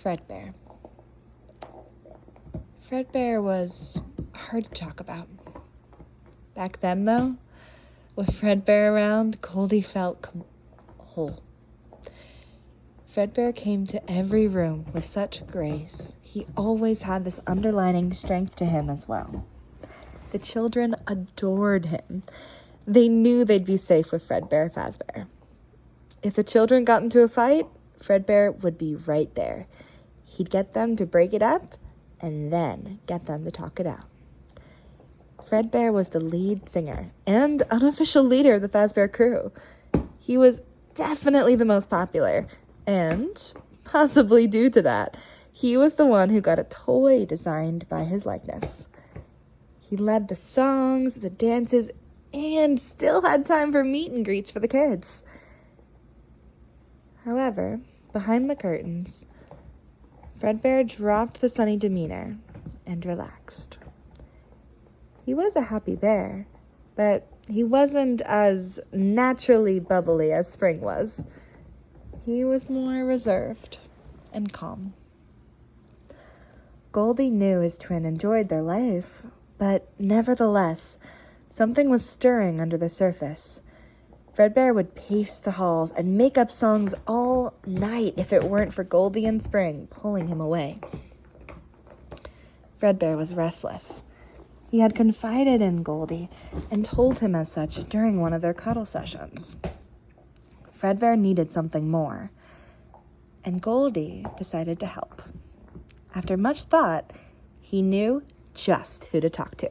Fredbear. Fredbear was hard to talk about. Back then, though, with Fredbear around, Goldie felt whole. Fredbear came to every room with such grace. He always had this underlining strength to him as well. The children adored him. They knew they'd be safe with Fredbear Fazbear. If the children got into a fight, Fredbear would be right there. He'd get them to break it up and then get them to talk it out. Fredbear was the lead singer and unofficial leader of the Fazbear crew. He was definitely the most popular, and possibly due to that, he was the one who got a toy designed by his likeness. He led the songs, the dances, and still had time for meet and greets for the kids. However, behind the curtains, Fredbear dropped the sunny demeanor and relaxed. He was a happy bear, but he wasn't as naturally bubbly as Spring was. He was more reserved and calm. Goldie knew his twin enjoyed their life, but nevertheless, something was stirring under the surface. Fredbear would pace the halls and make up songs all night if it weren't for Goldie and Spring pulling him away. Fredbear was restless. He had confided in Goldie and told him as such during one of their cuddle sessions. Fredbear needed something more, and Goldie decided to help. After much thought, he knew just who to talk to.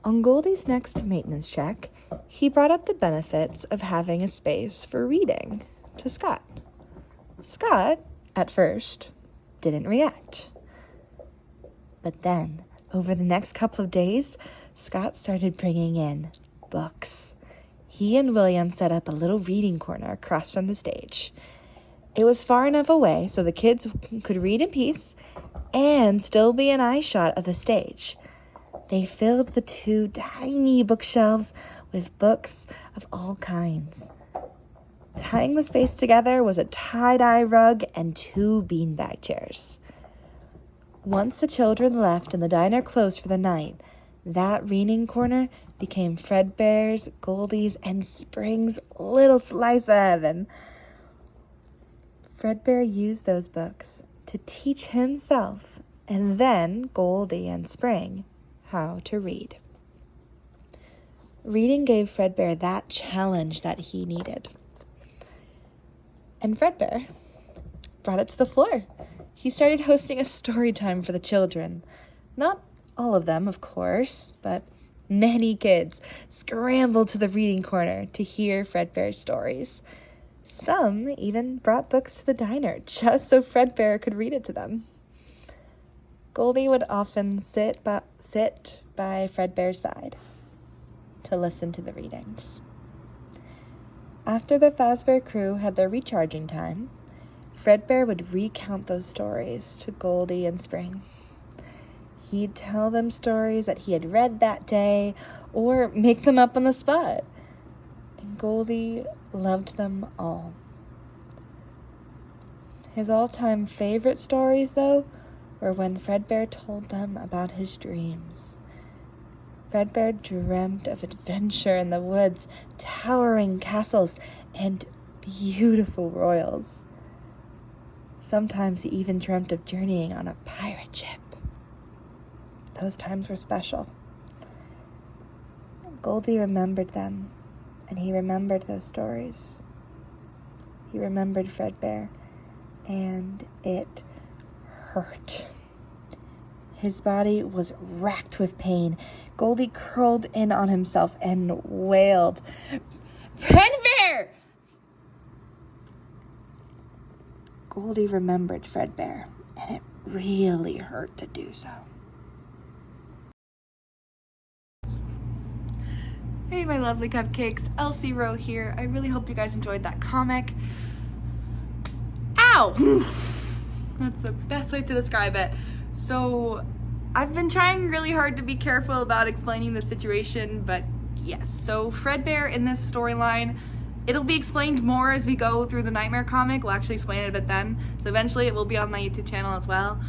On Goldie's next maintenance check, he brought up the benefits of having a space for reading to Scott. Scott, at first, didn't react. But then, over the next couple of days, Scott started bringing in books. He and William set up a little reading corner across from the stage. It was far enough away so the kids could read in peace and still be an eye shot of the stage. They filled the two tiny bookshelves with books of all kinds. Tying the space together was a tie-dye rug and 2 beanbag chairs. Once the children left and the diner closed for the night, that reading corner became Fredbear's, Goldie's, and Spring's little slice of heaven. Fredbear used those books to teach himself and then Goldie and Spring how to read. Reading gave Fredbear that challenge that he needed. And Fredbear brought it to the floor. He started hosting a story time for the children. Not all of them, of course, but many kids scrambled to the reading corner to hear Fredbear's stories. Some even brought books to the diner just so Fredbear could read it to them. Goldie would often sit by Fredbear's side to listen to the readings. After the Fazbear crew had their recharging time, Fredbear would recount those stories to Goldie and Spring. He'd tell them stories that he had read that day or make them up on the spot. And Goldie loved them all. His all-time favorite stories, though, were when Fredbear told them about his dreams. Fredbear dreamt of adventure in the woods, towering castles, and beautiful royals. Sometimes he even dreamt of journeying on a pirate ship. Those times were special. Goldie remembered them, and he remembered those stories. He remembered Fredbear, and it hurt. His body was racked with pain. Goldie curled in on himself and wailed, "Fredbear!" Goldie remembered Fredbear, and it really hurt to do so. Hey, my lovely cupcakes. Elsie Rowe here. I really hope you guys enjoyed that comic. Ow! That's the best way to describe it. So, I've been trying really hard to be careful about explaining the situation, but yes. So, Fredbear in this storyline It'll be explained more as we go through the Nightmare comic. We'll actually explain it a bit then. So eventually it will be on my YouTube channel as well.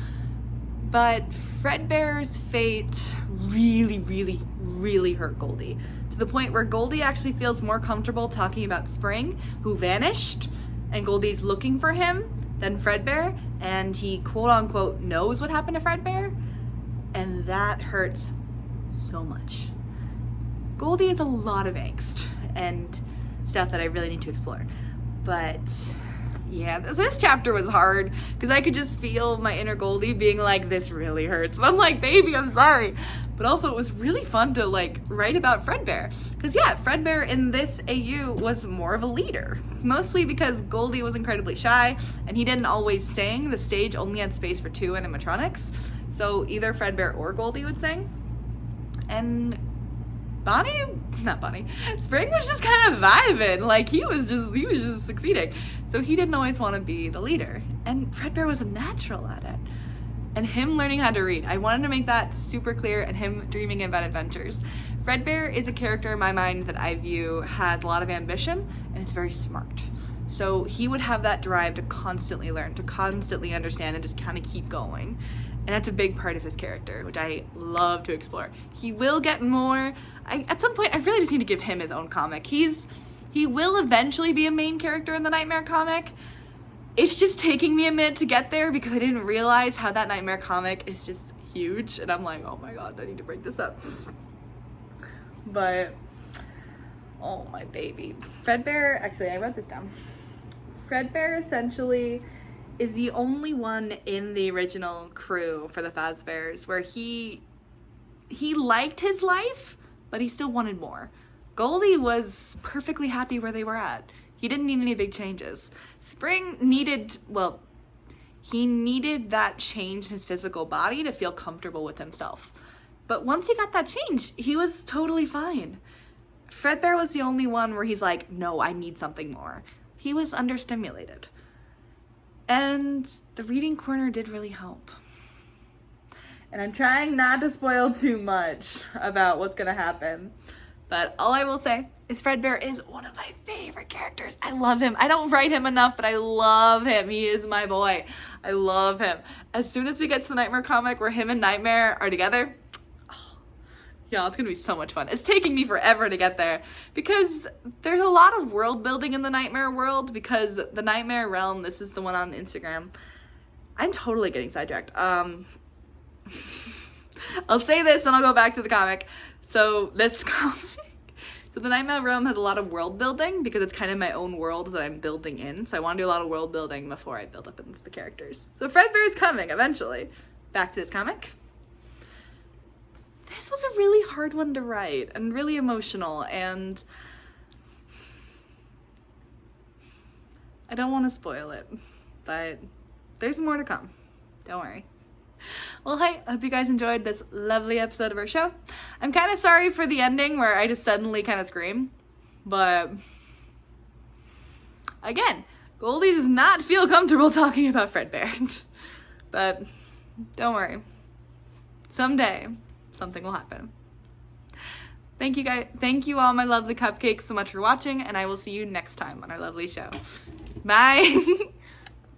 But Fredbear's fate really, really, really hurt Goldie, to the point where Goldie actually feels more comfortable talking about Spring, who vanished, and Goldie's looking for him, than Fredbear, and he quote-unquote knows what happened to Fredbear, and that hurts so much. Goldie has a lot of angst and stuff that I really need to explore, but yeah, this chapter was hard because I could just feel my inner Goldie being like, this really hurts. And I'm like, baby, I'm sorry. But also it was really fun to like write about Fredbear. Because yeah, Fredbear in this AU was more of a leader. Mostly because Goldie was incredibly shy and he didn't always sing. The stage only had space for 2 animatronics. So either Fredbear or Goldie would sing. And Spring was just kind of vibing. Like he was just succeeding. So he didn't always want to be the leader. And Fredbear was a natural at it. And him learning how to read, I wanted to make that super clear, and him dreaming about adventures. Fredbear is a character in my mind that I view has a lot of ambition and is very smart. So he would have that drive to constantly learn, to constantly understand, and just kind of keep going. And that's a big part of his character, which I love to explore. He will get more. At some point, I really just need to give him his own comic. He will eventually be a main character in the Nightmare comic. It's just taking me a minute to get there because I didn't realize how that Nightmare comic is just huge. And I'm like, oh my god, I need to break this up. But, oh my baby. Fredbear, actually I wrote this down. Fredbear essentially is the only one in the original crew for the Fazbears where he liked his life, but he still wanted more. Goldie was perfectly happy where they were at. He didn't need any big changes. Spring needed, well, he needed that change in his physical body to feel comfortable with himself. But once he got that change, he was totally fine. Fredbear was the only one where he's like, no, I need something more. He was understimulated. And the reading corner did really help. And I'm trying not to spoil too much about what's gonna happen. But all I will say is Fredbear is one of my favorite characters. I love him. I don't write him enough, but I love him. He is my boy. I love him. As soon as we get to the Nightmare comic where him and Nightmare are together, oh, yeah, it's gonna be so much fun. It's taking me forever to get there because there's a lot of world building in the Nightmare world, because the Nightmare realm, this is the one on Instagram. I'm totally getting sidetracked. I'll say this and I'll go back to the comic. So this comic, so the Nightmare realm has a lot of world building because it's kind of my own world that I'm building in. So I want to do a lot of world building before I build up into the characters. So Fredbear is coming eventually. Back to this comic. This was a really hard one to write and really emotional, and I don't want to spoil it, but there's more to come. Don't worry. Well, hi, I hope you guys enjoyed this lovely episode of our show. I'm kind of sorry for the ending where I just suddenly kind of scream, but again, Goldie does not feel comfortable talking about Fredbear. But don't worry, someday something will happen. Thank you guys, thank you all my lovely cupcakes so much for watching, and I will see you next time on our lovely show. Bye.